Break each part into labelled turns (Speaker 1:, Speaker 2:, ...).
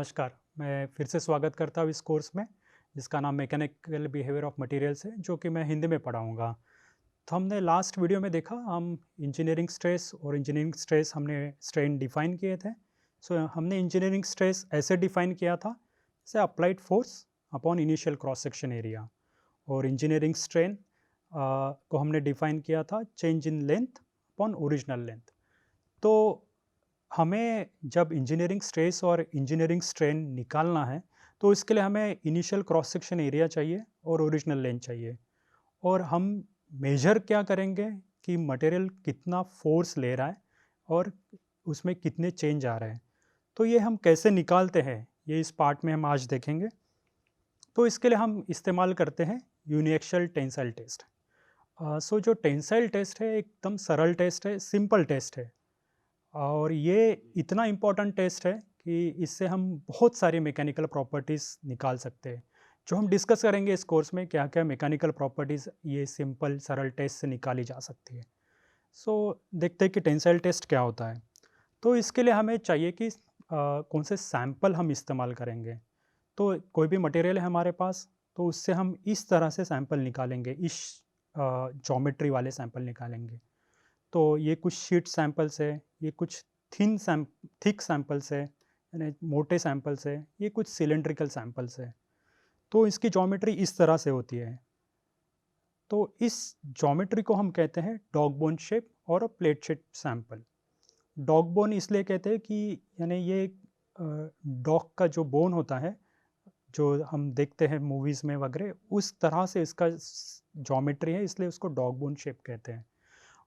Speaker 1: नमस्कार। मैं फिर से स्वागत करता हूँ इस कोर्स में, जिसका नाम मैकेनिकल बिहेवियर ऑफ मटेरियल्स है, जो कि मैं हिंदी में पढ़ाऊँगा। तो हमने लास्ट वीडियो में देखा, हम इंजीनियरिंग स्ट्रेस और इंजीनियरिंग स्ट्रेस हमने स्ट्रेन डिफ़ाइन किए थे। हमने इंजीनियरिंग स्ट्रेस ऐसे डिफ़ाइन किया था, जैसे applied force upon initial cross section area. और इंजीनियरिंग स्ट्रेन को हमने डिफ़ाइन किया था change in length upon original length. तो हमें जब इंजीनियरिंग स्ट्रेस और इंजीनियरिंग स्ट्रेन निकालना है, तो इसके लिए हमें इनिशियल क्रॉस सेक्शन एरिया चाहिए और ओरिजिनल लेंथ चाहिए। और हम मेजर क्या करेंगे कि मटेरियल कितना फोर्स ले रहा है और उसमें कितने चेंज आ रहे हैं। तो ये हम कैसे निकालते हैं, ये इस पार्ट में हम आज देखेंगे। तो इसके लिए हम इस्तेमाल करते हैं यूनिएक्शियल टेंसाइल टेस्ट। जो टेंसाइल टेस्ट है, एकदम सरल टेस्ट है, सिंपल टेस्ट है। और ये इतना इम्पोर्टेंट टेस्ट है कि इससे हम बहुत सारी मैकेनिकल प्रॉपर्टीज़ निकाल सकते हैं। जो हम डिस्कस करेंगे इस कोर्स में, क्या क्या मैकेनिकल प्रॉपर्टीज़ ये सिंपल सरल टेस्ट से निकाली जा सकती है। देखते हैं कि टेंसाइल टेस्ट क्या होता है। तो इसके लिए हमें चाहिए कि कौन से सैंपल हम इस्तेमाल करेंगे। तो कोई भी मटेरियल है हमारे पास, तो उससे हम इस तरह से सैंपल निकालेंगे, इस ज्योमेट्री वाले सैंपल निकालेंगे। तो ये कुछ शीट सैंपल्स है, ये कुछ थिक सैंपल्स है, यानी मोटे सैंपल्स है, ये कुछ सिलेंड्रिकल सैंपल्स है। तो इसकी ज्योमेट्री इस तरह से होती है। तो इस ज्योमेट्री को हम कहते हैं डॉग बोन शेप और plate shape sample. Dog bone इसलिए कहते हैं कि यानी ये डॉग का जो बोन होता है, जो हम देखते हैं मूवीज़ में वगैरह, उस तरह से इसका ज्योमेट्री है, इसलिए उसको डॉग बोन शेप कहते हैं।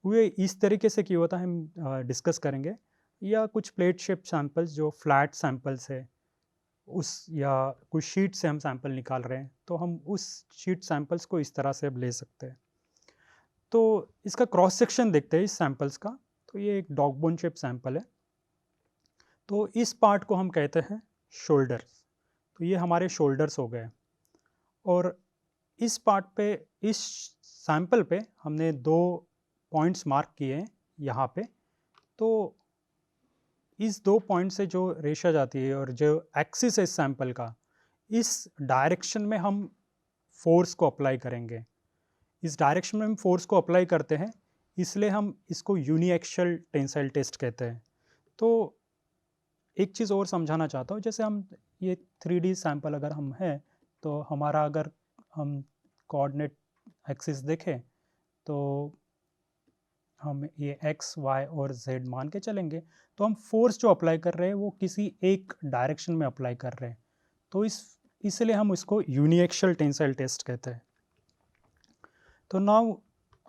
Speaker 1: वे इस तरीके से क्यों होता है, हम डिस्कस करेंगे। या कुछ प्लेट शेप सैंपल्स जो फ्लैट सैंपल्स है, उस या कुछ शीट से हम सैंपल निकाल रहे हैं, तो हम उस शीट सैंपल्स को इस तरह से अब ले सकते हैं। तो इसका क्रॉस सेक्शन देखते हैं इस सैंपल्स का। तो ये एक डॉग बोन शेप सैंपल है। तो इस पार्ट को हम कहते हैं शोल्डर्स। तो ये हमारे शोल्डर्स हो गए। और इस पार्ट पे, इस सैंपल पे हमने दो पॉइंट्स मार्क किए हैं यहाँ पे। तो इस दो पॉइंट से जो रेशा जाती है और जो एक्सिस है इस सैंपल का, इस डायरेक्शन में हम फोर्स को अप्लाई करेंगे। इस डायरेक्शन में हम फोर्स को अप्लाई करते हैं, इसलिए हम इसको यूनिएक्शियल टेंसाइल टेस्ट कहते हैं। तो एक चीज़ और समझाना चाहता हूँ, जैसे हम ये 3D सैंपल अगर हम हैं, तो हमारा अगर हम कोऑर्डिनेट एक्सिस देखें, तो हम ये एक्स वाई और जेड मान के चलेंगे। तो हम फोर्स जो अप्लाई कर रहे हैं वो किसी एक डायरेक्शन में अप्लाई कर रहे हैं। तो इसलिए हम इसको यूनिएक्शियल टेंसाइल टेस्ट कहते हैं। तो नाउ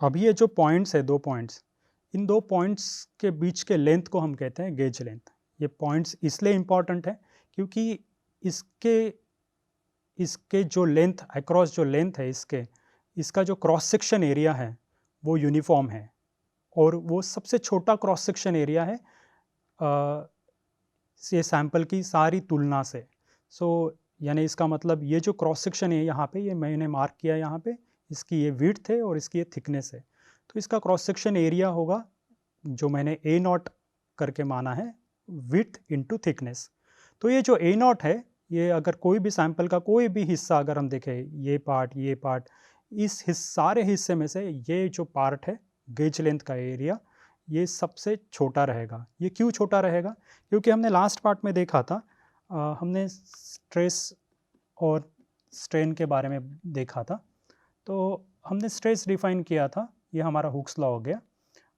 Speaker 1: अभी ये जो पॉइंट्स है, दो पॉइंट्स, इन दो पॉइंट्स के बीच के लेंथ को हम कहते हैं गेज लेंथ। ये पॉइंट्स इसलिए इम्पॉर्टेंट है क्योंकि इसके इसके जो लेंथ, अक्रॉस जो लेंथ है इसका जो क्रॉस सेक्शन एरिया है वो यूनिफॉर्म है। और वो सबसे छोटा क्रॉस सेक्शन एरिया है ये सैंपल की सारी तुलना से। यानी इसका मतलब ये जो क्रॉस सेक्शन है यहाँ पे, ये मैंने मार्क किया यहाँ पे, इसकी ये विड्थ है और इसकी ये थिकनेस है। तो इसका क्रॉस सेक्शन एरिया होगा, जो मैंने ए नॉट करके माना है, विड्थ इंटू थिकनेस। तो ये जो ए नॉट है, ये अगर कोई भी सैंपल का कोई भी हिस्सा अगर हम देखें, ये पार्ट, इस सारे हिस्से में से ये जो पार्ट है गेज लेंथ का एरिया, ये सबसे छोटा रहेगा। ये क्यों छोटा रहेगा? क्योंकि हमने लास्ट पार्ट में देखा था, हमने स्ट्रेस और स्ट्रेन के बारे में देखा था। तो हमने स्ट्रेस डिफाइन किया था, ये हमारा हुक्स लॉ हो गया।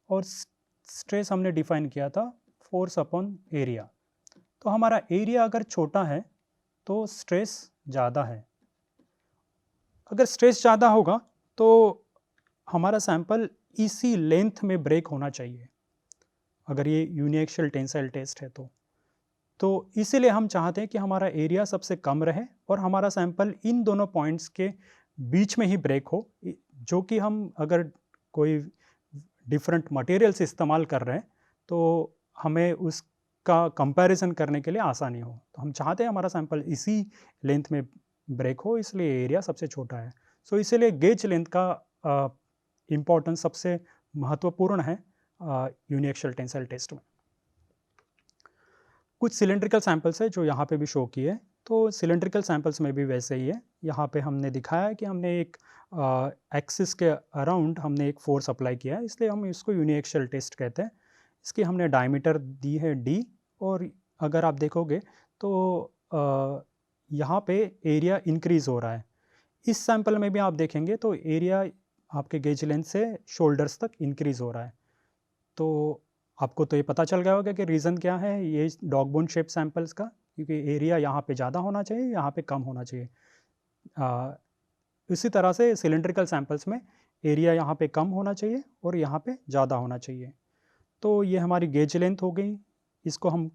Speaker 1: और स्ट्रेस हमने डिफाइन किया था फोर्स अपॉन एरिया। तो हमारा एरिया अगर छोटा है तो स्ट्रेस ज़्यादा है। अगर स्ट्रेस ज़्यादा होगा तो हमारा सैंपल इसी लेंथ में ब्रेक होना चाहिए, अगर ये यूनिएक्शियल टेंसाइल टेस्ट है तो इसीलिए हम चाहते हैं कि हमारा एरिया सबसे कम रहे और हमारा सैंपल इन दोनों पॉइंट्स के बीच में ही ब्रेक हो, जो कि हम अगर कोई डिफरेंट मटेरियल्स इस्तेमाल कर रहे हैं तो हमें उसका कंपैरिजन करने के लिए आसानी हो। तो हम चाहते हैं हमारा सैंपल इसी लेंथ में ब्रेक हो, इसलिए एरिया सबसे छोटा है। इसीलिए गेज लेंथ का इम्पोर्टेंस सबसे महत्वपूर्ण है यूनिएक्शियल टेंसाइल टेस्ट में। कुछ सिलेंड्रिकल सैंपल्स है जो यहाँ पे भी शो किए। तो सिलेंड्रिकल सैंपल्स में भी वैसे ही है। यहाँ पे हमने दिखाया है कि हमने एक एक्सिस के अराउंड हमने एक फोर्स अप्लाई किया है, इसलिए हम इसको यूनिएक्सियल टेस्ट कहते हैं। इसकी हमने डायमीटर दी है d, और अगर आप देखोगे तो यहाँ पे एरिया इंक्रीज हो रहा है। इस सैंपल में भी आप देखेंगे तो एरिया आपके गेज लेंथ से शोल्डर्स तक इंक्रीज हो रहा है। तो आपको तो ये पता चल गया होगा कि रीज़न क्या है ये डॉग बोन शेप सैंपल्स का, क्योंकि एरिया यहाँ पे ज़्यादा होना चाहिए, यहाँ पे कम होना चाहिए। इसी तरह से सिलेंड्रिकल सैंपल्स में एरिया यहाँ पे कम होना चाहिए और यहाँ पे ज़्यादा होना चाहिए। तो ये हमारी गेज लेंथ हो गई। इसको हम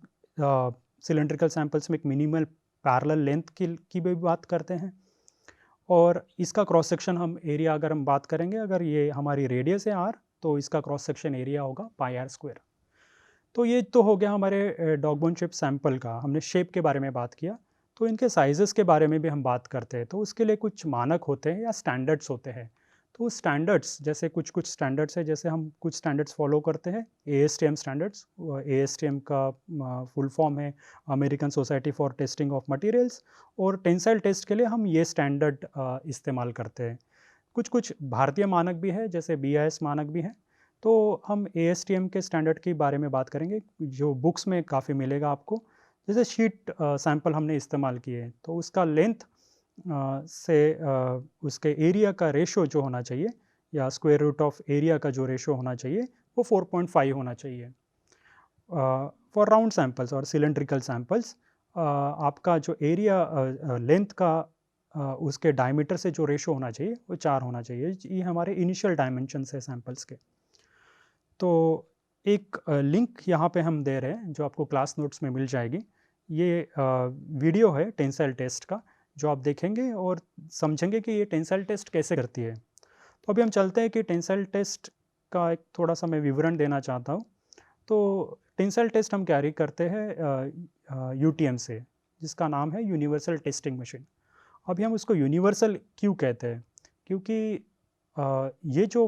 Speaker 1: सिलेंड्रिकल सैंपल्स में एक मिनिमल पैरेलल लेंथ की भी बात करते हैं। और इसका क्रॉस सेक्शन हम एरिया अगर हम बात करेंगे, अगर ये हमारी रेडियस है r, तो इसका क्रॉस सेक्शन एरिया होगा पाई r स्क्वायर। तो ये तो हो गया हमारे डॉग बोन शेप सैंपल का, हमने शेप के बारे में बात किया। तो इनके साइजेस के बारे में भी हम बात करते हैं। तो उसके लिए कुछ मानक होते हैं या स्टैंडर्ड्स होते हैं। तो स्टैंडर्ड्स जैसे कुछ कुछ स्टैंडर्ड्स है, जैसे हम कुछ स्टैंडर्ड्स फॉलो करते हैं ASTM स्टैंडर्ड्स। ASTM का फुल फॉर्म है American society for testing of materials, और टेंसाइल टेस्ट के लिए हम ये स्टैंडर्ड इस्तेमाल करते हैं। कुछ कुछ भारतीय मानक भी है, जैसे BIS मानक भी है। तो हम ASTM के स्टैंडर्ड के बारे में बात करेंगे, जो बुक्स में काफ़ी मिलेगा आपको। जैसे शीट सैंपल हमने इस्तेमाल किए, तो उसका लेंथ से उसके एरिया का रेशो जो होना चाहिए, या स्क्वायर रूट ऑफ एरिया का जो रेशो होना चाहिए, वो 4.5 होना चाहिए फॉर राउंड सैंपल्स और सिलेंड्रिकल सैंपल्स। आपका जो एरिया लेंथ का उसके डायमीटर से जो रेशो होना चाहिए वो 4 होना चाहिए। ये हमारे इनिशियल डायमेंशंस है सैंपल्स के। तो एक लिंक यहाँ पे हम दे रहे हैं जो आपको क्लास नोट्स में मिल जाएगी। ये वीडियो है टेंसाइल टेस्ट का, जो आप देखेंगे और समझेंगे कि ये टेंसाइल टेस्ट कैसे करती है। तो अभी हम चलते हैं कि टेंसाइल टेस्ट का एक थोड़ा सा मैं विवरण देना चाहता हूँ। तो टेंसाइल टेस्ट हम कैरी करते हैं UTM से, जिसका नाम है यूनिवर्सल टेस्टिंग मशीन। अभी हम उसको यूनिवर्सल क्यों कहते हैं, क्योंकि ये जो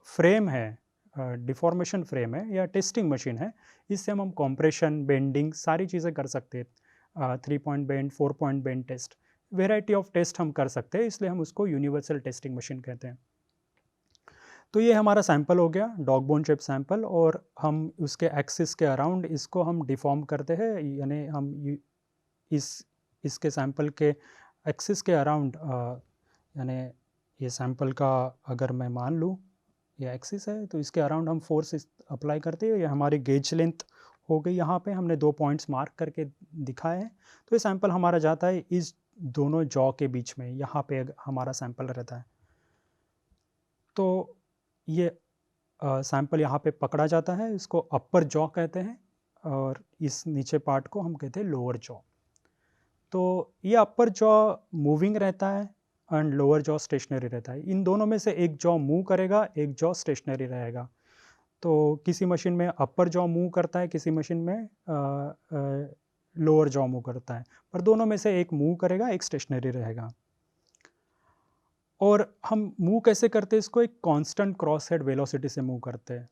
Speaker 1: फ्रेम है, डिफॉर्मेशन फ्रेम है या टेस्टिंग मशीन है, इससे हम कॉम्प्रेशन, बेंडिंग सारी चीज़ें कर सकते हैं। 3 point bend, 4 point bend test, variety of test हम कर सकते हैं, इसलिए हम उसको यूनिवर्सल टेस्टिंग मशीन कहते हैं। तो ये हमारा सैंपल हो गया डॉग बोन शेप सैंपल, और हम उसके एक्सिस के अराउंड इसको हम डिफॉर्म करते हैं, यानी हम इसके सैंपल के एक्सिस के अराउंड, यानी ये सैंपल का अगर मैं मान लूँ ये एक्सिस है, तो इसके अराउंड हम फोर्स अप्लाई करते हैं। ये हमारी गेज लेंथ हो गई। यहाँ पे हमने 2 पॉइंट्स मार्क करके दिखाए हैं। तो ये सैंपल हमारा जाता है इस दोनों जॉ के बीच में, यहाँ पे हमारा सैंपल रहता है। तो ये सैंपल यहाँ पे पकड़ा जाता है, इसको अपर जॉ कहते हैं, और इस नीचे पार्ट को हम कहते हैं लोअर जॉ। तो ये अपर जॉ मूविंग रहता है एंड लोअर जॉ स्टेशनरी रहता है। इन दोनों में से एक जॉ मूव करेगा, एक जॉ स्टेशनरी रहेगा। तो किसी मशीन में अपर जॉ मूव करता है, किसी मशीन में लोअर जॉ मूव करता है, पर दोनों में से एक मूव करेगा, एक स्टेशनरी रहेगा। और हम मूव कैसे करते हैं इसको, एक कांस्टेंट क्रॉस हेड वेलोसिटी से मूव करते हैं।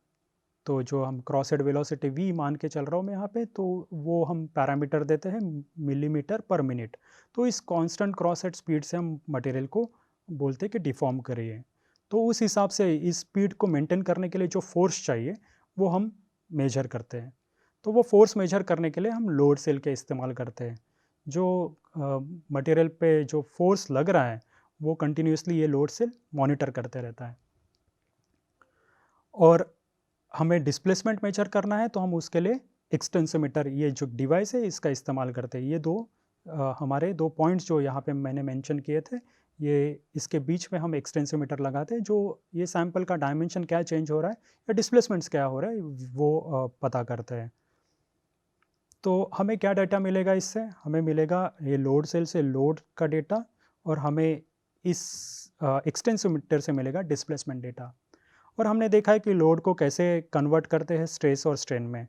Speaker 1: तो जो हम क्रॉस हेड वेलोसिटी v मान के चल रहा हूँ मैं यहाँ पे, तो वो हम पैरामीटर देते हैं मिलीमीटर पर मिनट। तो इस कांस्टेंट क्रॉस हेड स्पीड से हम मटेरियल को बोलते हैं कि डिफॉर्म करिए। तो उस हिसाब से इस स्पीड को मेंटेन करने के लिए जो फोर्स चाहिए वो हम मेजर करते हैं। तो वो फोर्स मेजर करने के लिए हम लोड सेल के इस्तेमाल करते हैं। जो मटेरियल पे जो फोर्स लग रहा है वो कंटिन्यूसली ये लोड सेल मॉनिटर करते रहता है। और हमें डिस्प्लेसमेंट मेजर करना है तो हम उसके लिए एक्सटेंसोमीटर, ये जो डिवाइस है इसका इस्तेमाल करते हैं। ये हमारे 2 पॉइंट्स जो यहाँ पे मैंने मेंशन किए थे, ये इसके बीच में हम एक्सटेंसोमीटर लगाते हैं, जो ये सैंपल का डायमेंशन क्या चेंज हो रहा है या डिस्प्लेसमेंट्स क्या हो रहा है वो पता करते हैं। तो हमें क्या डाटा मिलेगा इससे, हमें मिलेगा ये लोड सेल से लोड का डेटा, और हमें इस एक्सटेंसोमीटर से मिलेगा डिस्प्लेसमेंट डेटा। और हमने देखा है कि लोड को कैसे कन्वर्ट करते हैं स्ट्रेस और स्ट्रेन में।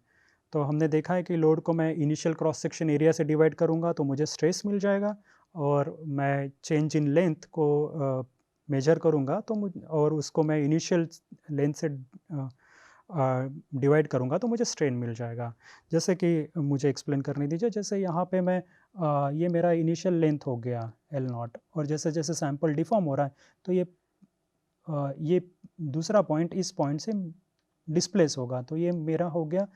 Speaker 1: तो हमने देखा है कि लोड को मैं इनिशियल क्रॉस सेक्शन एरिया से डिवाइड करूंगा तो मुझे स्ट्रेस मिल जाएगा, और मैं चेंज इन लेंथ को मेजर करूंगा तो और उसको मैं इनिशियल लेंथ से डिवाइड करूँगा तो मुझे स्ट्रेन मिल जाएगा। जैसे कि मुझे एक्सप्लेन करने दीजिए, जैसे यहाँ पे मैं ये मेरा इनिशियल लेंथ हो गया L0, और जैसे जैसे सैंपल डिफॉर्म हो रहा है तो ये दूसरा पॉइंट इस पॉइंट से डिस्प्लेस होगा, तो ये मेरा हो गया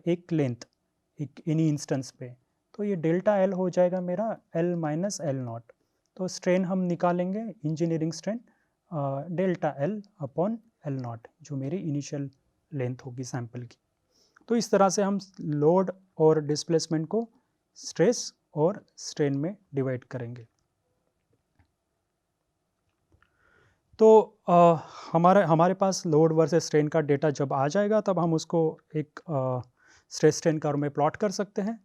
Speaker 1: एक लेंथ एक इनी इंस्टेंस पे, तो ये डेल्टा L हो जाएगा मेरा L माइनस L0। तो स्ट्रेन हम निकालेंगे, engineering strain delta L upon L0 जो मेरी इनिशियल लेंथ होगी सैंपल की। तो इस तरह से हम लोड और डिस्प्लेसमेंट को स्ट्रेस और स्ट्रेन में डिवाइड करेंगे। तो हमारे पास लोड वर्सेस स्ट्रेन का डेटा जब आ जाएगा तब हम उसको एक स्ट्रेस स्ट्रेन कर्व में प्लॉट कर सकते हैं।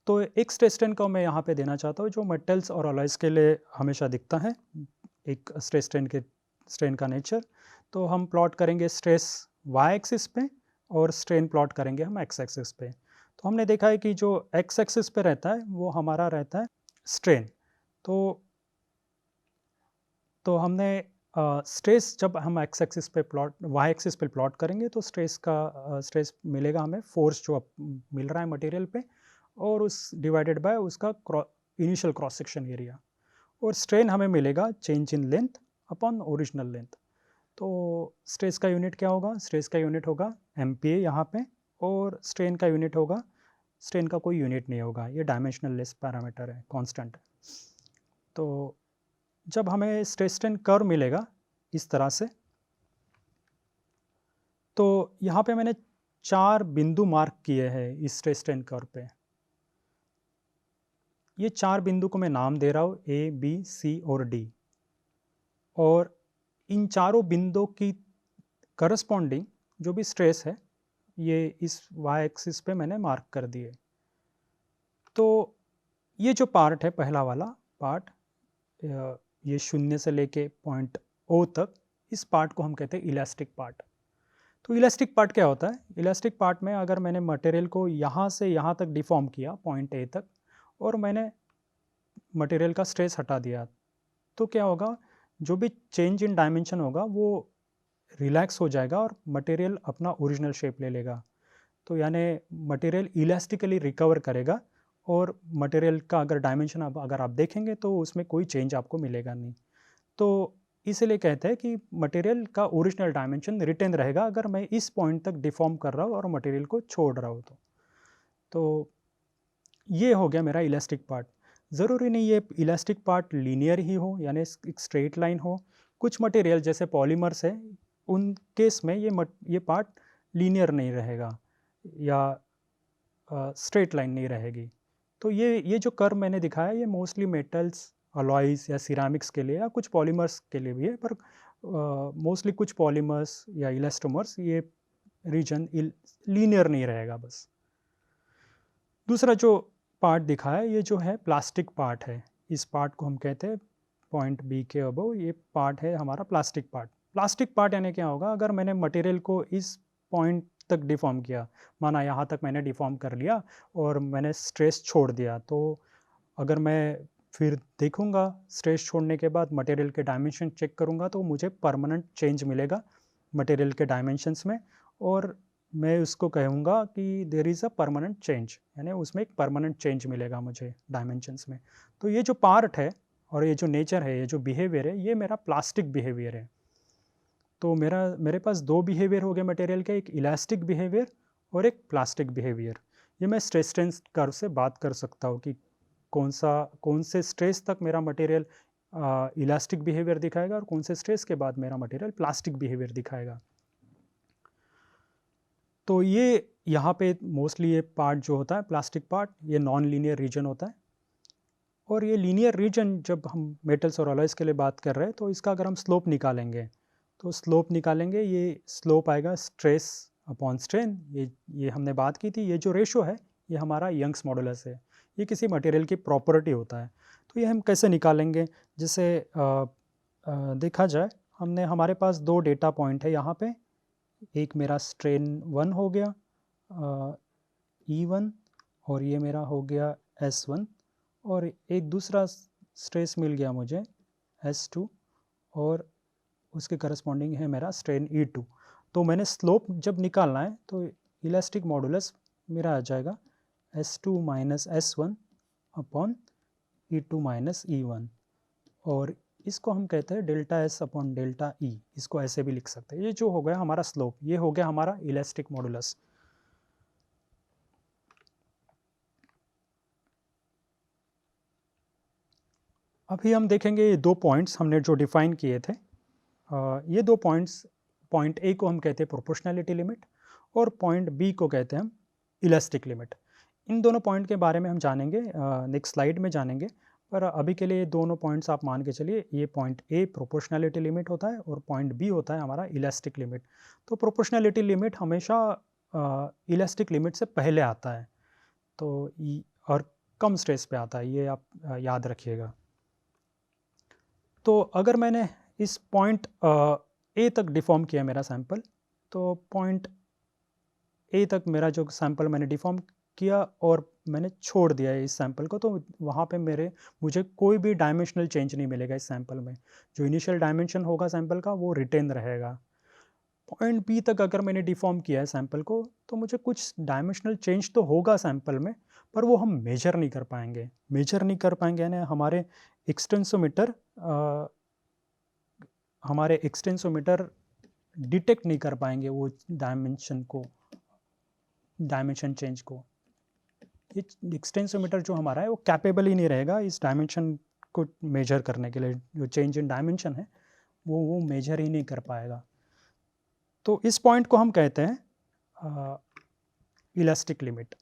Speaker 1: तो एक स्ट्रेस स्ट्रेन कर्व मैं यहाँ पे देना चाहता हूँ जो मेटल्स और अलॉयज के लिए हमेशा दिखता है, एक स्ट्रेस स्ट्रेन का नेचर। तो हम प्लॉट करेंगे स्ट्रेस वाई एक्सिस पे और स्ट्रेन प्लॉट करेंगे हम एक्स एक्सिस पे। तो हमने देखा है कि जो एक्स एक्सिस पे रहता है वो हमारा रहता है स्ट्रेन। तो हमने स्ट्रेस जब हम एक्स एक्सिस पे प्लॉट वाई एक्सिस पे प्लॉट करेंगे तो स्ट्रेस मिलेगा हमें, फोर्स जो मिल रहा है मटेरियल पे, और उस डिवाइडेड बाय उसका इनिशियल क्रॉस सेक्शन एरिया, और स्ट्रेन हमें मिलेगा change in length upon original length. तो स्ट्रेस का यूनिट क्या होगा? स्ट्रेस का यूनिट होगा MPa यहाँ पे, और स्ट्रेन का यूनिट होगा, स्ट्रेन का कोई यूनिट नहीं होगा, ये डायमेंशनल लेस पैरामीटर है, कांस्टेंट है। तो जब हमें स्ट्रेस स्ट्रेन कर्व मिलेगा इस तरह से, तो यहाँ पे मैंने 4 बिंदु मार्क किए हैं इस स्ट्रेस स्ट्रेन कर्व पे। ये 4 बिंदु को मैं नाम दे रहा हूँ A, B, C और D, और इन चारों बिंदुओं की करस्पॉन्डिंग जो भी स्ट्रेस है ये इस वाई एक्सिस पे मैंने मार्क कर दिए। तो ये जो पार्ट है, पहला वाला पार्ट, ये 0 से लेके पॉइंट O तक, इस पार्ट को हम कहते हैं इलास्टिक पार्ट। तो इलास्टिक पार्ट क्या होता है? इलास्टिक पार्ट में अगर मैंने मटेरियल को यहाँ से यहाँ तक डिफॉर्म किया पॉइंट A तक, और मैंने मटेरियल का स्ट्रेस हटा दिया, तो क्या होगा? जो भी चेंज इन डायमेंशन होगा वो रिलैक्स हो जाएगा और मटेरियल अपना ओरिजिनल शेप ले लेगा। तो यानी मटेरियल इलास्टिकली रिकवर करेगा, और मटेरियल का अगर डायमेंशन अगर आप देखेंगे तो उसमें कोई चेंज आपको मिलेगा नहीं। तो इसीलिए कहते हैं कि मटेरियल का ओरिजिनल डायमेंशन रिटेन रहेगा अगर मैं इस पॉइंट तक डिफॉर्म कर रहा हूँ और मटेरियल को छोड़ रहा हूँ तो ये हो गया मेरा इलास्टिक पार्ट। ज़रूरी नहीं ये इलास्टिक पार्ट लीनियर ही हो, यानी एक स्ट्रेट लाइन हो। कुछ मटेरियल जैसे पॉलीमर्स है, उन केस में ये पार्ट लीनियर नहीं रहेगा या स्ट्रेट लाइन नहीं रहेगी। तो ये जो कर्व मैंने दिखाया ये मोस्टली मेटल्स, अलॉयज या सिरामिक्स के लिए या कुछ पॉलीमर्स के लिए भी है, पर मोस्टली कुछ पॉलीमर्स या इलास्टोमर्स ये रीजन लीनियर नहीं रहेगा बस। दूसरा जो पार्ट दिखाया ये जो है प्लास्टिक पार्ट है, इस पार्ट को हम कहते हैं पॉइंट B के अबव, ये पार्ट है हमारा प्लास्टिक पार्ट। प्लास्टिक पार्ट यानी क्या होगा? अगर मैंने मटेरियल को इस पॉइंट तक डिफॉर्म किया, माना यहाँ तक मैंने डिफॉर्म कर लिया और मैंने स्ट्रेस छोड़ दिया, तो अगर मैं फिर देखूँगा स्ट्रेस छोड़ने के बाद मटेरियल के डायमेंशन चेक करूँगा तो मुझे परमानेंट चेंज मिलेगा मटेरियल के डायमेंशंस में, और मैं उसको कहूँगा कि there is a permanent change, यानी उसमें एक परमानेंट चेंज मिलेगा मुझे डायमेंशंस में। तो ये जो पार्ट है और ये जो नेचर है, ये जो बिहेवियर है, ये मेरा प्लास्टिक बिहेवियर है। तो मेरे पास 2 बिहेवियर हो गए मटेरियल के, एक इलास्टिक बिहेवियर और एक प्लास्टिक बिहेवियर। ये मैं स्ट्रेस स्ट्रेन कर्व से बात कर सकता हूँ कि कौन से स्ट्रेस तक मेरा मटेरियल इलास्टिक बिहेवियर दिखाएगा और कौन से स्ट्रेस के बाद मेरा मटेरियल प्लास्टिक बिहेवियर दिखाएगा। तो ये यहाँ पे मोस्टली ये पार्ट जो होता है प्लास्टिक पार्ट, ये नॉन लीनियर रीजन होता है। और ये लीनियर रीजन जब हम मेटल्स और अलॉयज़ के लिए बात कर रहे हैं तो इसका अगर हम स्लोप निकालेंगे तो स्लोप निकालेंगे, ये स्लोप आएगा स्ट्रेस अपॉन स्ट्रेन। ये हमने बात की थी, ये जो रेशो है ये हमारा यंग्स मॉडुलस है, ये किसी मटेरियल की प्रॉपर्टी होता है। तो ये हम कैसे निकालेंगे? जैसे देखा जाए, हमारे पास 2 डेटा पॉइंट है यहाँ पे, एक मेरा स्ट्रेन 1 हो गया E1, और ये मेरा हो गया S1, और एक दूसरा स्ट्रेस मिल गया मुझे S2, और उसके करस्पॉन्डिंग है मेरा स्ट्रेन E2। तो मैंने स्लोप जब निकालना है तो इलास्टिक मॉडुलस मेरा आ जाएगा S2 minus S1 upon E2 minus E1, और इसको हम कहते हैं delta S upon delta E। इसको ऐसे भी लिख सकते हैं। ये जो हो गया हमारा स्लोप, ये हो गया हमारा इलास्टिक मॉडुलस। अभी हम देखेंगे ये दो पॉइंट्स हमने जो डिफाइन किए थे। ये दो पॉइंट्स, पॉइंट ए को हम कहते हैं प्रोपोर्शनैलिटी लिमिट और पॉइंट बी को कहते हैं हम इलास्टिक लिमिट। इन दोनों पॉइंट के बारे में हम जानेंगे नेक्स्ट स्लाइड में जानेंगे, पर अभी के लिए दोनों पॉइंट्स आप मान के चलिए। ये पॉइंट ए प्रोपोर्शनैलिटी लिमिट होता है और पॉइंट बी होता है हमारा इलास्टिक लिमिट। तो प्रोपोर्शनैलिटी लिमिट हमेशा इलास्टिक लिमिट से पहले आता है, तो और कम स्ट्रेस पे आता है, ये आप याद रखिएगा। तो अगर मैंने इस पॉइंट ए तक डिफॉर्म किया मेरा सैंपल, तो पॉइंट ए तक मेरा जो सैंपल मैंने डिफॉर्म किया और मैंने छोड़ दिया है इस सैंपल को, तो वहाँ पे मुझे कोई भी डायमेंशनल चेंज नहीं मिलेगा इस सैंपल में। जो इनिशियल डायमेंशन होगा सैंपल का वो रिटेन रहेगा। पॉइंट बी तक अगर मैंने डिफॉर्म किया है सैंपल को, तो मुझे कुछ डायमेंशनल चेंज तो होगा सैंपल में, पर वो हम मेजर नहीं कर पाएंगे। मेजर नहीं कर पाएंगे यानी हमारे एक्सटेंसोमीटर डिटेक्ट नहीं कर पाएंगे वो डायमेंशन चेंज को। ये एक्सटेंसोमीटर जो हमारा है वो कैपेबल ही नहीं रहेगा इस डायमेंशन को मेजर करने के लिए। जो चेंज इन डायमेंशन है वो मेजर ही नहीं कर पाएगा। तो इस पॉइंट को हम कहते हैं इलास्टिक लिमिट।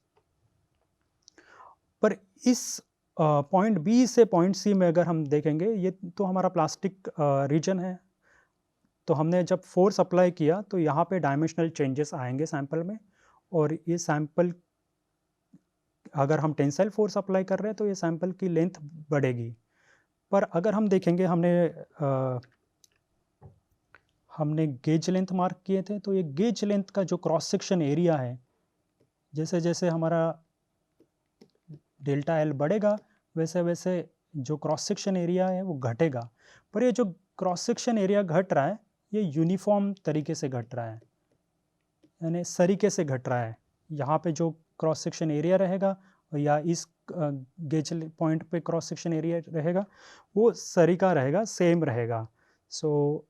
Speaker 1: पर इस पॉइंट बी से पॉइंट सी में अगर हम देखेंगे, ये तो हमारा प्लास्टिक रीजन है। तो हमने जब फोर्स अप्लाई किया तो यहाँ पे डायमेंशनल चेंजेस आएंगे सैंपल में, और ये सैंपल अगर हम टेंसाइल फोर्स अप्लाई कर रहे हैं तो ये सैंपल की लेंथ बढ़ेगी। पर अगर हम देखेंगे, हमने गेज लेंथ मार्क किए थे, तो ये गेज लेंथ का जो क्रॉस सेक्शन एरिया है, जैसे जैसे हमारा डेल्टा एल बढ़ेगा वैसे वैसे जो क्रॉस सेक्शन एरिया है वो घटेगा। पर ये जो क्रॉस सेक्शन एरिया घट रहा है ये यूनिफॉर्म तरीके से घट रहा है, यानी सरीके से घट रहा है। यहाँ पे जो क्रॉस सेक्शन एरिया रहेगा या इस गेज पॉइंट पे क्रॉस सेक्शन एरिया रहेगा वो सरीका रहेगा, सेम रहेगा। सो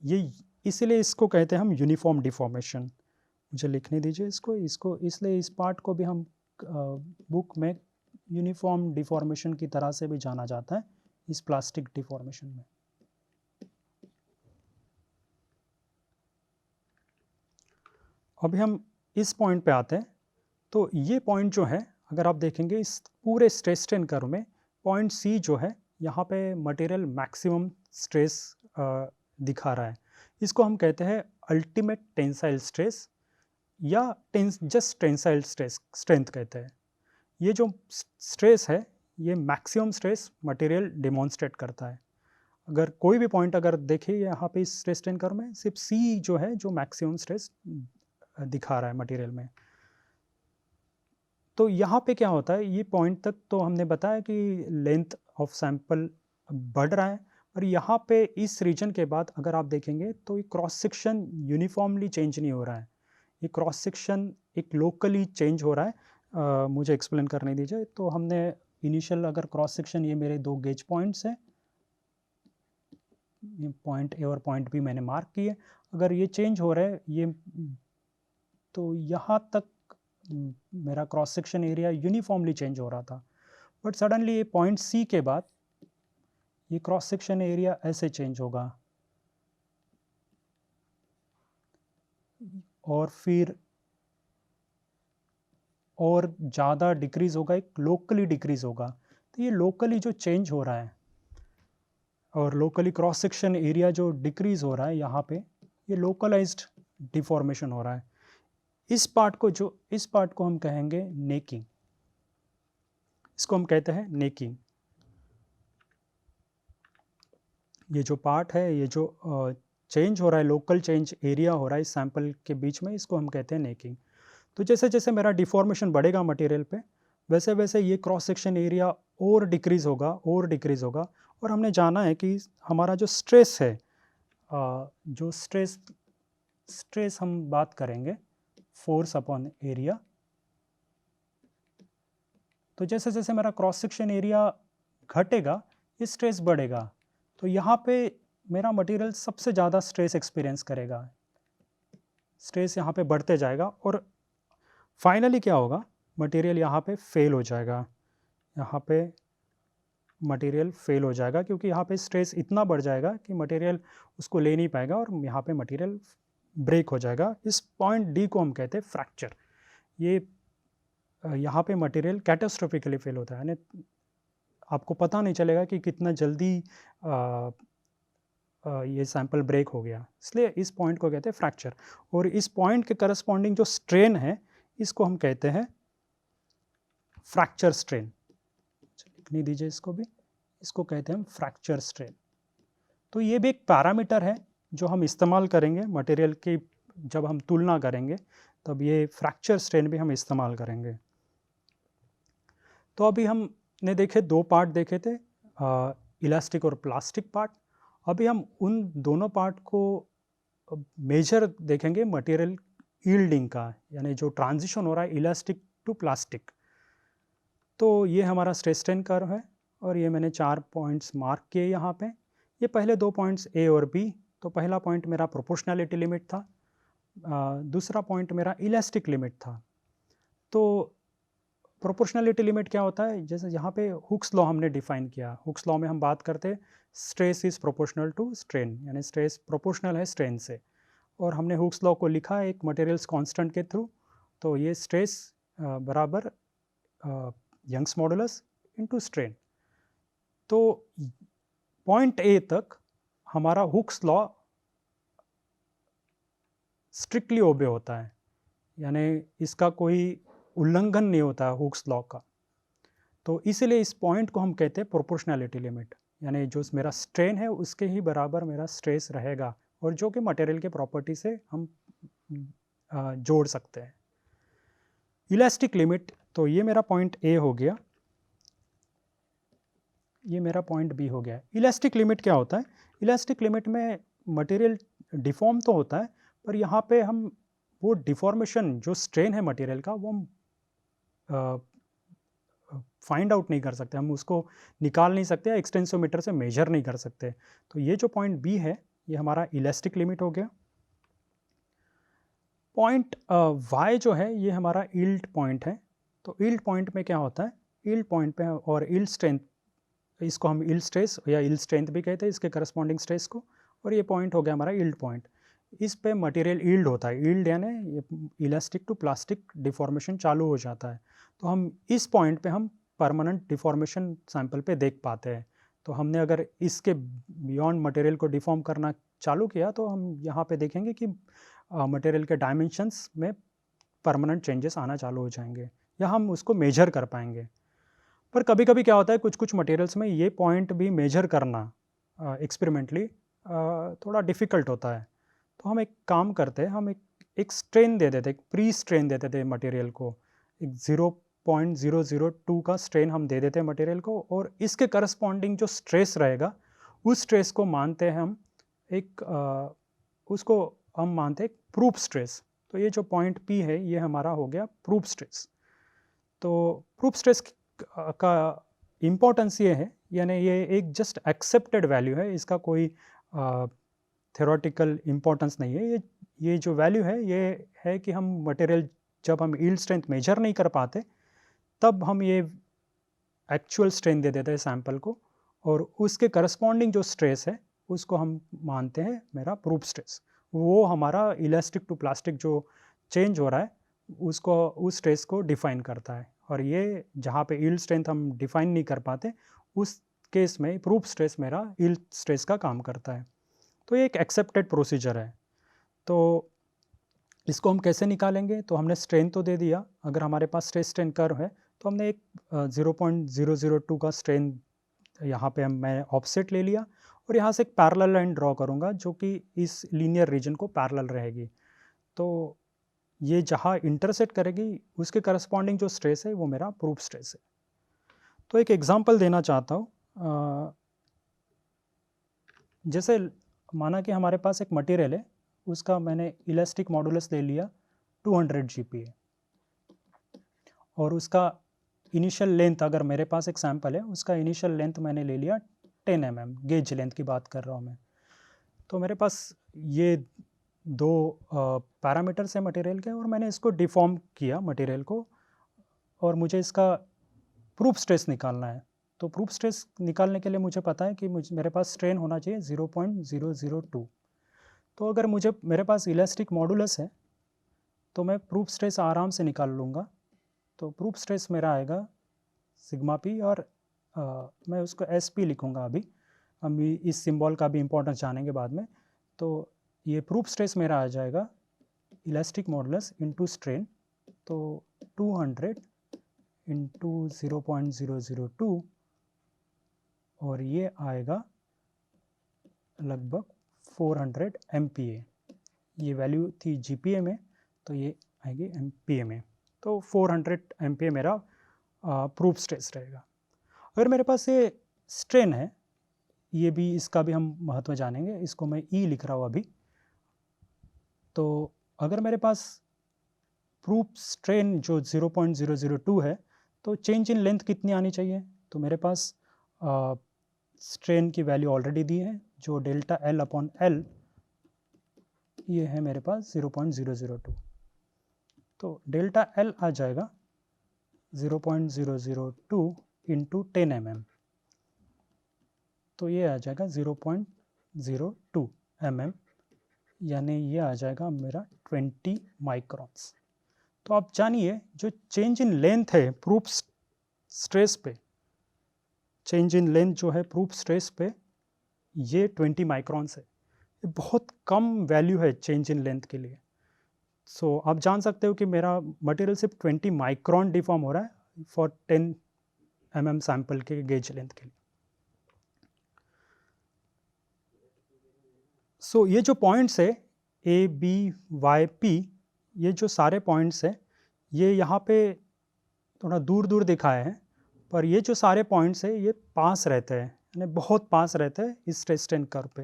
Speaker 1: ये इसीलिए इसको कहते हैं हम यूनिफॉर्म डिफॉर्मेशन। मुझे लिखने दीजिए इसको इसलिए इस पार्ट को भी हम बुक में यूनिफॉर्म डिफॉर्मेशन की तरह से भी जाना जाता है इस प्लास्टिक डिफॉर्मेशन में। अभी हम इस पॉइंट पे आते हैं। तो ये पॉइंट जो है, अगर आप देखेंगे इस पूरे स्ट्रेस स्ट्रेन कर्व में पॉइंट सी जो है, यहाँ पे मटेरियल मैक्सिमम स्ट्रेस दिखा रहा है। इसको हम कहते हैं अल्टीमेट टेंसाइल स्ट्रेस या जस्ट टेंसाइल स्ट्रेंथ कहते हैं। ये जो स्ट्रेस है ये मैक्सिमम स्ट्रेस मटेरियल डिमॉन्स्ट्रेट करता है। अगर कोई भी पॉइंट अगर देखिए यहाँ पे इस स्ट्रेस स्ट्रेन कर्व में सिर्फ सी जो है जो मैक्सिमम स्ट्रेस दिखा रहा है मटेरियल में। तो यहाँ पे क्या होता है, ये पॉइंट तक तो हमने बताया कि लेंथ ऑफ सैंपल बढ़ रहा है, और यहाँ पे इस रीजन के बाद अगर आप देखेंगे तो ये क्रॉस सेक्शन यूनिफॉर्मली चेंज नहीं हो रहा है। ये क्रॉस सेक्शन एक लोकली चेंज हो रहा है। मुझे एक्सप्लेन करने दीजिए। तो हमने इनिशियल अगर क्रॉस सेक्शन, ये मेरे दो गेज पॉइंट्स हैं, ये पॉइंट ए और पॉइंट बी मैंने मार्क किए। अगर ये चेंज हो रहा है ये, तो यहाँ तक मेरा cross section area uniformly change हो रहा था। बट सडनली ये पॉइंट सी के बाद ये क्रॉस सेक्शन एरिया ऐसे चेंज होगा और फिर और ज़्यादा डिक्रीज होगा, एक लोकली डिक्रीज होगा। तो ये लोकली जो चेंज हो रहा है और लोकली क्रॉस सेक्शन एरिया जो डिक्रीज हो रहा है यहाँ पे, ये लोकलाइज्ड डिफॉर्मेशन हो रहा है। इस पार्ट को हम कहेंगे नेकिंग। इसको हम कहते हैं नेकिंग। ये जो पार्ट है, ये जो चेंज हो रहा है, लोकल चेंज एरिया हो रहा है इस सैंपल के बीच में, इसको हम कहते हैं नेकिंग। तो जैसे जैसे मेरा डिफॉर्मेशन बढ़ेगा मटेरियल पे, वैसे वैसे ये क्रॉस सेक्शन एरिया और डिक्रीज होगा और हमने जाना है कि हमारा जो स्ट्रेस है, जो स्ट्रेस स्ट्रेस हम बात करेंगे फोर्स अपॉन एरिया। तो जैसे जैसे मेरा क्रॉस सेक्शन एरिया घटेगा ये स्ट्रेस बढ़ेगा, तो यहाँ पे मेरा मटेरियल सबसे ज़्यादा स्ट्रेस एक्सपीरियंस करेगा, स्ट्रेस यहाँ पे बढ़ते जाएगा और फाइनली क्या होगा, मटेरियल यहाँ पे फेल हो जाएगा, यहाँ पे मटेरियल फेल हो जाएगा क्योंकि यहाँ पे स्ट्रेस इतना बढ़ जाएगा कि मटेरियल उसको ले नहीं पाएगा और यहाँ पे मटेरियल ब्रेक हो जाएगा। इस पॉइंट डी को हम कहते हैं फ्रैक्चर। ये यहाँ पे मटेरियल कैटास्ट्रोफिकली फेल होता है, यानी आपको पता नहीं चलेगा कि कितना जल्दी ये सैंपल ब्रेक हो गया, इसलिए इस पॉइंट को कहते हैं फ्रैक्चर। और इस पॉइंट के करस्पॉन्डिंग जो स्ट्रेन है इसको हम कहते हैं फ्रैक्चर स्ट्रेन। लिखने दीजिए इसको भी, इसको कहते हैं हम फ्रैक्चर स्ट्रेन। तो ये भी एक पैरामीटर है जो हम इस्तेमाल करेंगे मटेरियल की, जब हम तुलना करेंगे तब ये फ्रैक्चर स्ट्रेन भी हम इस्तेमाल करेंगे। तो अभी हमने देखे दो पार्ट देखे थे, इलास्टिक और प्लास्टिक पार्ट। अभी हम उन दोनों पार्ट को मेजर देखेंगे मटेरियल यील्डिंग का, यानी जो ट्रांजिशन हो रहा है इलास्टिक टू प्लास्टिक। तो ये हमारा स्ट्रेस स्ट्रेन कर्व है और ये मैंने 4 पॉइंट्स मार्क किए यहाँ पे। ये पहले 2 पॉइंट्स ए और बी। तो पहला पॉइंट मेरा प्रोपोर्शनैलिटी लिमिट था, दूसरा पॉइंट मेरा इलास्टिक लिमिट था। तो प्रोपोर्शनैलिटी लिमिट क्या होता है, जैसे यहाँ पे हुक्स लॉ हमने डिफाइन किया। हुक्स लॉ में हम बात करते हैं stress is proportional to strain, यानी स्ट्रेस प्रोपोर्शनल है स्ट्रेन से, और हमने हुक्स लॉ को लिखा है एक मटेरियल्स कांस्टेंट के थ्रू। तो ये स्ट्रेस बराबर यंग्स मॉडुलस इनटू स्ट्रेन। तो पॉइंट ए तक हमारा हुक्स लॉ स्ट्रिक्टली ओबे होता है, यानी इसका कोई उल्लंघन नहीं होता है हुक्स लॉ का। तो इसीलिए इस पॉइंट को हम कहते हैं प्रोपोर्शनैलिटी लिमिट, यानी जो मेरा स्ट्रेन है उसके ही बराबर मेरा स्ट्रेस रहेगा, और जो कि मटेरियल के प्रॉपर्टी से हम जोड़ सकते हैं। इलास्टिक लिमिट, तो ये मेरा पॉइंट ए हो गया, ये मेरा पॉइंट बी हो गया। इलास्टिक लिमिट क्या होता है, इलास्टिक लिमिट में मटेरियल डिफॉर्म तो होता है, पर यहाँ पे हम वो डिफॉर्मेशन जो स्ट्रेन है मटेरियल का वो हम फाइंड आउट नहीं कर सकते, हम उसको निकाल नहीं सकते, एक्सटेंसोमीटर से मेजर नहीं कर सकते। तो ये जो पॉइंट बी है ये हमारा इलास्टिक लिमिट हो गया। पॉइंट वाई जो है ये हमारा यील्ड पॉइंट है। तो यील्ड पॉइंट में क्या होता है, यील्ड पॉइंट पे और यील्ड स्ट्रेंथ, इसको हम यील्ड स्ट्रेस या यील्ड स्ट्रेंथ भी कहते हैं इसके करस्पॉन्डिंग स्ट्रेस को, और ये पॉइंट हो गया हमारा यील्ड पॉइंट। इस पे मटेरियल यील्ड होता है, यील्ड यानी इलास्टिक टू प्लास्टिक डिफॉर्मेशन चालू हो जाता है। तो हम इस पॉइंट पे हम परमानेंट डिफॉर्मेशन सैंपल पे देख पाते हैं। तो हमने अगर इसके बियॉन्ड मटेरियल को डिफॉर्म करना चालू किया तो हम यहाँ पे देखेंगे कि मटेरियल के डायमेंशंस में परमानेंट चेंजेस आना चालू हो जाएंगे, या हम उसको मेजर कर पाएंगे। पर कभी कभी क्या होता है, कुछ कुछ मटेरियल्स में ये पॉइंट भी मेजर करना एक्सपेरिमेंटली थोड़ा डिफ़िकल्ट होता है। तो हम एक काम करते हैं, हम एक स्ट्रेन दे देते, एक प्री स्ट्रेन दे देते मटेरियल को, एक 0.002 का स्ट्रेन हम दे देते हैं मटेरियल को, और इसके करस्पॉन्डिंग जो स्ट्रेस रहेगा उस स्ट्रेस को मानते हैं हम उसको हम मानते हैं प्रूफ स्ट्रेस। तो ये जो पॉइंट पी है ये हमारा हो गया प्रूफ स्ट्रेस। तो प्रूफ स्ट्रेस का इम्पोर्टेंस ये है, यानी ये एक जस्ट एक्सेप्टेड वैल्यू है, इसका कोई थ्योरेटिकल इम्पोर्टेंस नहीं है। ये जो वैल्यू है ये है कि हम मटेरियल जब हम यील्ड स्ट्रेंथ मेजर नहीं कर पाते तब हम ये एक्चुअल स्ट्रेन दे देते हैं सैंपल को, और उसके करस्पॉन्डिंग जो स्ट्रेस है उसको हम मानते हैं मेरा प्रूफ स्ट्रेस। वो हमारा इलास्टिक टू प्लास्टिक जो चेंज हो रहा है उसको, उस स्ट्रेस को डिफाइन करता है। और ये जहाँ पे यील्ड स्ट्रेंथ हम डिफाइन नहीं कर पाते उस केस में प्रूफ स्ट्रेस मेरा यील्ड स्ट्रेस का काम करता है। तो ये एक एक्सेप्टेड प्रोसीजर है। तो इसको हम कैसे निकालेंगे, तो हमने स्ट्रेन तो दे दिया, अगर हमारे पास स्ट्रेस स्ट्रेन कर्व है तो हमने एक 0.002 का स्ट्रेन यहाँ पे मैं ऑफसेट ले लिया, और यहाँ से एक पैरेलल लाइन ड्रॉ करूँगा जो कि इस लीनियर रीजन को पैरेलल रहेगी। तो ये जहाँ इंटरसेक्ट करेगी उसके करस्पॉन्डिंग जो स्ट्रेस है वो मेरा प्रूफ स्ट्रेस है। तो एक एग्जांपल देना चाहता हूँ, जैसे माना कि हमारे पास एक मटेरियल है उसका मैंने इलास्टिक मॉडुलस ले लिया 200 GPa, और उसका इनिशियल लेंथ, अगर मेरे पास एक सैम्पल है उसका इनिशियल लेंथ मैंने ले लिया 10 mm, गेज लेंथ की बात कर रहा हूँ मैं। तो मेरे पास ये दो पैरामीटर्स है मटेरियल के, और मैंने इसको डिफॉर्म किया मटेरियल को, और मुझे इसका प्रूफ स्ट्रेस निकालना है। तो प्रूफ स्ट्रेस निकालने के लिए मुझे पता है कि मेरे पास स्ट्रेन होना चाहिए 0.002। तो अगर मेरे पास इलास्टिक मॉडुलस है तो मैं प्रूफ स्ट्रेस आराम से निकाल लूँगा। तो प्रूफ स्ट्रेस मेरा आएगा सिग्मा पी, और मैं उसको एस पी लिखूँगा। अभी हम इस सिंबल का भी इम्पोर्टेंस जानेंगे बाद में। तो ये प्रूफ स्ट्रेस मेरा आ जाएगा इलास्टिक मॉडुलस इंटू स्ट्रेन, तो 200 इंटू 0.002, और ये आएगा लगभग 400 MPa। ये वैल्यू थी GPa में, तो ये आएगी MPa में। तो 400 MPa मेरा प्रूफ स्ट्रेस रहेगा। अगर मेरे पास ये स्ट्रेन है, ये भी, इसका भी हम महत्व जानेंगे, इसको मैं E लिख रहा हूँ अभी। तो अगर मेरे पास प्रूफ स्ट्रेन जो 0.002 है, तो चेंज इन लेंथ कितनी आनी चाहिए? तो मेरे पास स्ट्रेन की वैल्यू ऑलरेडी दी है, जो डेल्टा L अपॉन L, ये है मेरे पास 0.002। तो डेल्टा L आ जाएगा 0.002 इंटू 10 mm, तो ये आ जाएगा 0.02 mm, यानी ये आ जाएगा मेरा 20 माइक्रॉन्स। तो आप जानिए जो चेंज इन लेंथ है प्रूफ स्ट्रेस पे, चेंज इन लेंथ जो है प्रूफ स्ट्रेस पे, ये 20 माइक्रॉन्स है। ये बहुत कम वैल्यू है चेंज इन लेंथ के लिए। सो आप जान सकते हो कि मेरा मटेरियल सिर्फ 20 माइक्रॉन डिफॉर्म हो रहा है फॉर 10 mm सैंपल के गेज लेंथ के लिए। सो ये जो पॉइंट्स है A, B, Y, P, ये जो सारे पॉइंट्स हैं, ये यहाँ पे थोड़ा दूर दूर दिखाए हैं, पर ये जो सारे पॉइंट्स हैं ये पास रहते हैं, यानी बहुत पास रहते हैं इस स्ट्रेस स्ट्रेन कर्व पे।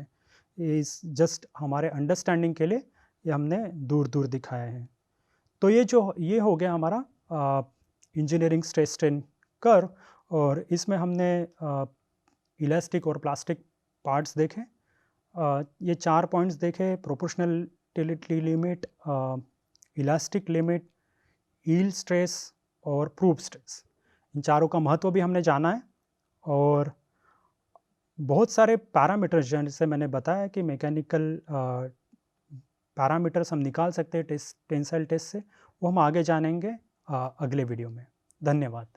Speaker 1: ये इस जस्ट हमारे अंडरस्टैंडिंग के लिए ये हमने दूर दूर दिखाए हैं। तो ये हो गया हमारा इंजीनियरिंग स्ट्रेस स्ट्रेन कर्व, और इसमें हमने इलास्टिक और प्लास्टिक पार्ट्स देखे। ये 4 पॉइंट्स देखे: proportionality limit, elastic limit, yield stress और प्रूफ स्ट्रेस। इन चारों का महत्व भी हमने जाना है, और बहुत सारे पैरामीटर्स जैसे मैंने बताया कि मैकेनिकल पैरामीटर्स हम निकाल सकते हैं टेंसाइल टेस्ट से, वो हम आगे जानेंगे अगले वीडियो में। धन्यवाद।